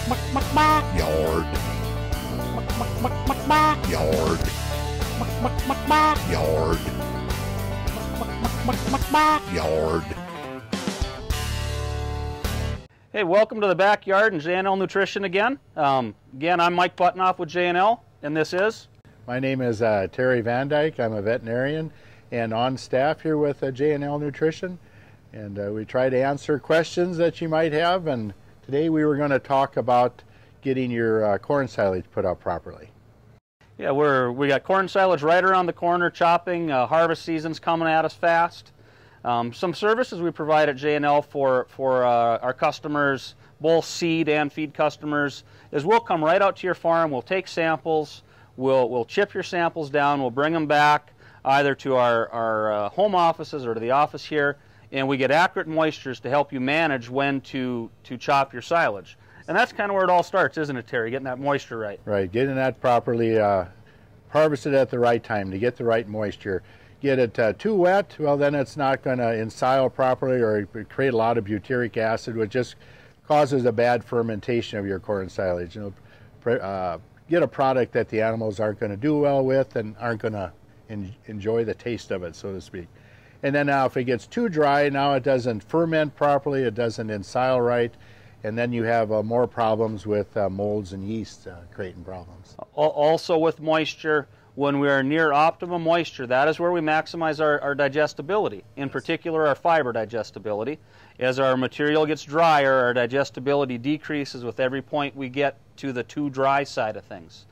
Backyard. Backyard. Backyard. Backyard. Hey, welcome to the Backyard and J&L Nutrition again. Again, I'm Mike Buttenoff with J&L, and this is? My name is Terry Van Dyke. I'm a veterinarian and on staff here with J&L Nutrition. And we try to answer questions that you might have. And today we were going to talk about getting your corn silage put out properly. Yeah, we got corn silage right around the corner, chopping. Harvest season's coming at us fast. Some services we provide at J&L for our customers, both seed and feed customers, is we'll come right out to your farm, we'll take samples, we'll chip your samples down, we'll bring them back either to our home offices or to the office here, and we get accurate moistures to help you manage when to chop your silage. And that's kind of where it all starts, isn't it, Terry? Getting that moisture right. Right, getting that properly harvested at the right time to get the right moisture. Get it too wet, well then it's not going to ensile properly or create a lot of butyric acid, which just causes a bad fermentation of your corn silage. Get a product that the animals aren't going to do well with and aren't going to enjoy the taste of it, so to speak. And then now if it gets too dry, now it doesn't ferment properly, it doesn't ensile right, and then you have more problems with molds and yeast creating problems. Also with moisture, when we are near optimum moisture, that is where we maximize our digestibility, in particular our fiber digestibility. As our material gets drier, our digestibility decreases with every point we get to the too dry side of things.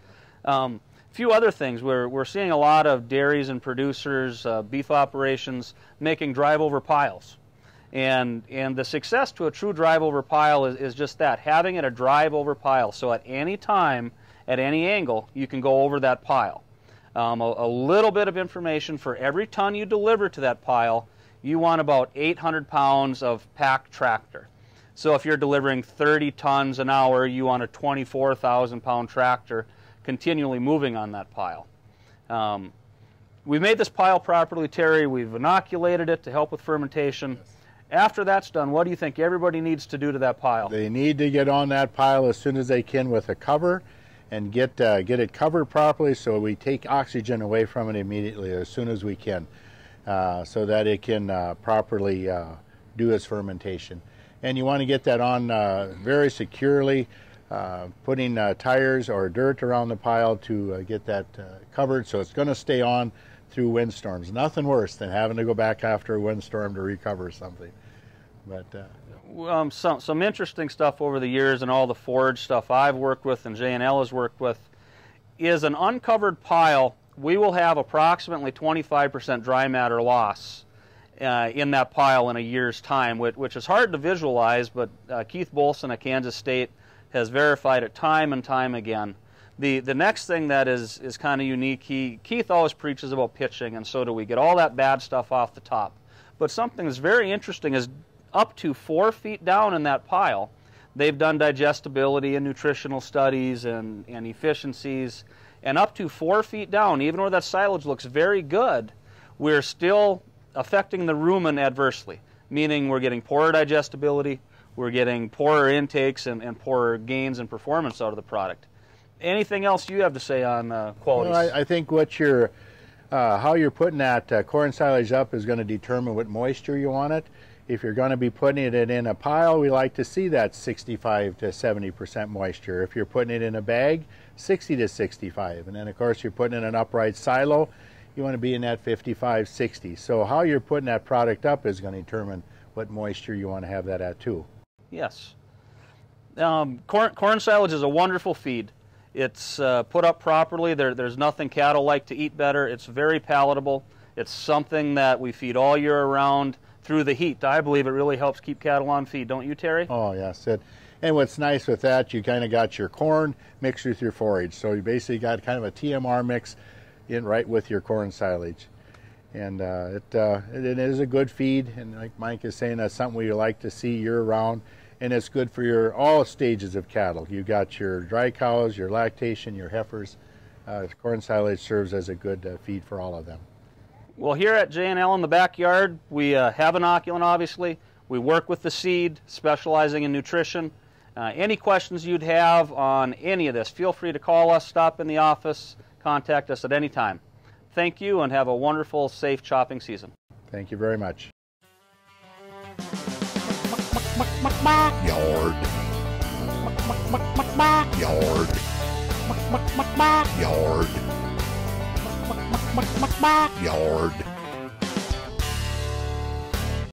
A few other things, we're seeing a lot of dairies and producers, beef operations, making drive-over piles. And the success to a true drive-over pile is just that, having it a drive-over pile. So at any time, at any angle, you can go over that pile. A little bit of information: for every ton you deliver to that pile, you want about 800 pounds of pack tractor. So if you're delivering 30 tons an hour, you want a 24,000 pound tractor continually moving on that pile. We've made this pile properly, Terry. We've inoculated it to help with fermentation. Yes. After that's done, what do you think everybody needs to do to that pile? They need to get on that pile as soon as they can with a cover and get it covered properly, so we take oxygen away from it immediately as soon as we can, so that it can properly do its fermentation. And you want to get that on very securely, putting tires or dirt around the pile to get that covered, so it's going to stay on through windstorms. Nothing worse than having to go back after a windstorm to recover something. But some interesting stuff over the years, and all the forage stuff I've worked with and J&L has worked with, is an uncovered pile. We will have approximately 25% dry matter loss in that pile in a year's time, which is hard to visualize, but Keith Bolson at Kansas State has verified it time and time again. The next thing that is kind of unique, Keith always preaches about pitching, and so do we. Get all that bad stuff off the top. But something that's very interesting is up to 4 feet down in that pile, they've done digestibility and nutritional studies and efficiencies, and up to 4 feet down, even where that silage looks very good, we're still affecting the rumen adversely, meaning we're getting poorer digestibility, we're getting poorer intakes and poorer gains in performance out of the product. Anything else you have to say on qualities? Well, I think what how you're putting that corn silage up is going to determine what moisture you want it. If you're going to be putting it in a pile, we like to see that 65 to 70% moisture. If you're putting it in a bag, 60 to 65. And then, of course, you're putting it in an upright silo, you want to be in that 55, 60. So how you're putting that product up is going to determine what moisture you want to have that at, too. Yes. Corn silage is a wonderful feed. It's put up properly. There's nothing cattle like to eat better. It's very palatable. It's something that we feed all year around through the heat. I believe it really helps keep cattle on feed, don't you, Terry? Oh, yes. And what's nice with that, you kind of got your corn mixed with your forage. So you basically got kind of a TMR mix in right with your corn silage. And it is a good feed, and like Mike is saying, that's something we like to see year-round. And it's good for all stages of cattle. You got your dry cows, your lactation, your heifers. Corn silage serves as a good feed for all of them. Well, here at J&L in the Backyard, we have inoculant, obviously. We work with the seed, specializing in nutrition, Any questions you'd have on any of this, feel free to call us, stop in the office, contact us at any time. Thank you and have a wonderful, safe chopping season. Thank you very much. Yard. Yard. Yard. Yard.